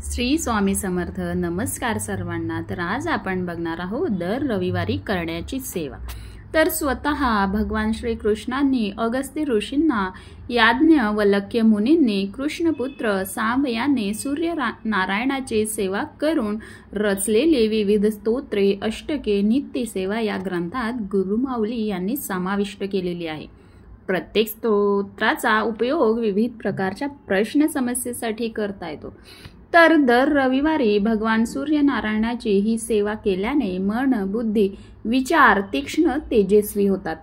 श्री स्वामी समर्थ. नमस्कार सर्वांना. तर आज आपण बघणार आहोत दर रविवारी करण्याची सेवा. तर स्वतः भगवान श्रीकृष्णांनी अगस्त्य ऋषींना, याज्ञवल्क्य मुनींनी कृष्णपुत्र सांब याने सूर्यनारायणाची सेवा करून रचलेली विविध स्तोत्रे, अष्टके, नित्यसेवा या ग्रंथात गुरुमाऊली यांनी समाविष्ट केलेली आहे. प्रत्येक स्तोत्राचा उपयोग विविध प्रकारच्या प्रश्न समस्येसाठी करता येतो. तर दर रविवारी भगवान सूर्यनारायणाची ही सेवा केल्याने मन, बुद्धी, विचार तीक्ष्ण, तेजस्वी होतात.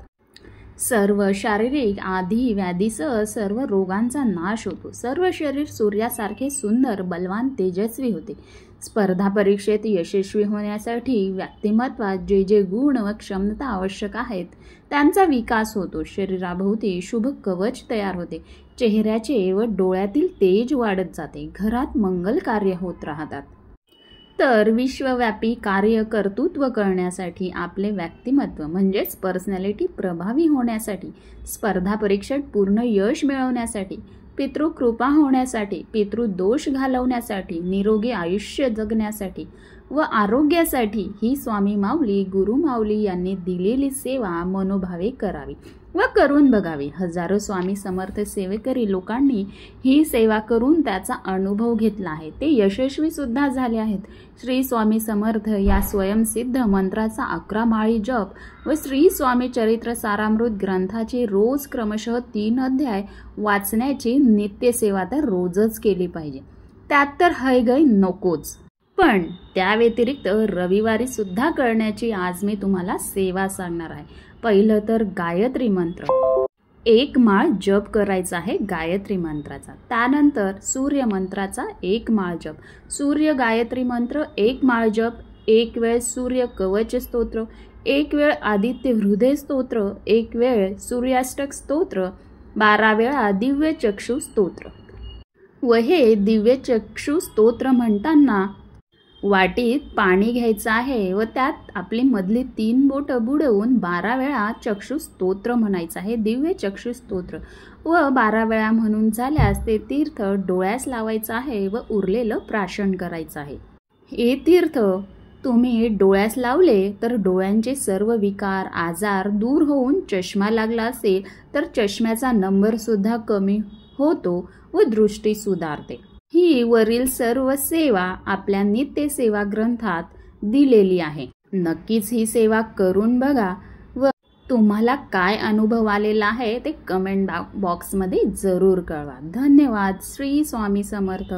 सर्व शारीरिक आधी व्याधीसह सर्व रोगांचा नाश होतो. सर्व शरीर सूर्यासारखे सुंदर, बलवान, तेजस्वी होते. स्पर्धा परीक्षेत यशस्वी होण्यासाठी व्यक्तिमत्वात जे जे गुण व क्षमता आवश्यक आहेत त्यांचा विकास होतो. शरीराभोवती शुभ कवच तयार होते. चेहऱ्याचे व डोळ्यातील तेज वाढत जाते. घरात मंगल कार्य होत राहतात. तर विश्वव्यापी कार्य कर्तृत्व करण्यासाठी, आपले व्यक्तिमत्व म्हणजेच पर्सनॅलिटी प्रभावी होण्यासाठी, स्पर्धा परीक्षेत पूर्ण यश मिळवण्यासाठी, पितृकृपा होण्यासाठी, पितृदोष घालवण्यासाठी, निरोगी आयुष्य जगण्यासाठी व आरोग्यासाठी ही स्वामी माऊली, गुरु माऊली यांनी दिलेली सेवा मनोभावे करावी व करून बघावी. हजारो स्वामी समर्थ सेवेकरी लोकांनी ही सेवा करून त्याचा अनुभव घेतला आहे. ते यशस्वी सुद्धा झाले आहेत. श्री स्वामी समर्थ या स्वयंसिद्ध मंत्राचा 11 माळी जप व श्री स्वामी चरित्र सारामृत ग्रंथाचे रोज क्रमशः 3 अध्याय वाचण्याची नित्यसेवा तर रोजच केली पाहिजे. त्यात तर हयगय नकोच. पण त्या व्यतिरिक्त रविवारी सुद्धा करण्याची आज मी तुम्हाला सेवा सांगणार आहे. पहिलं तर गायत्री मंत्र 1 माळ जप करायचा आहे गायत्री मंत्राचा. त्यानंतर सूर्य मंत्राचा 1 माळ जप, सूर्य गायत्री मंत्र 1 माळ जप, 1 वेळ सूर्य कवच स्तोत्र, 1 वेळ आदित्य हृदय स्तोत्र, 1 वेळ सूर्याष्टक स्तोत्र, 12 वेळा दिव्य चक्षु स्तोत्र. व हे दिव्य चक्षु स्तोत्र म्हणताना वाटीत पाणी घ्यायचं आहे व त्यात आपली मधली 3 बोटं बुडवून 12 वेळा चक्षु स्तोत्र म्हणायचं आहे, दिव्य चक्षु स्तोत्र. व 12 वेळा म्हणून झाल्यास ते तीर्थ डोळ्यास लावायचं आहे व उरलेलं प्राशन करायचं आहे. हे तीर्थ तुम्ही डोळ्यास लावले तर डोळ्यांचे सर्व विकार, आजार दूर होऊन चष्मा लागला असेल तर चष्म्याचा नंबर सुद्धा कमी होतो व दृष्टी सुधारते. ही वरील सर्व सेवा आपल्या नित्य सेवा ग्रंथात दिलेली आहे. नक्कीच ही सेवा करून बघा व तुम्हाला काय अनुभव आलेला आहे ते कमेंट बॉक्समध्ये जरूर कळवा. धन्यवाद. श्री स्वामी समर्थ.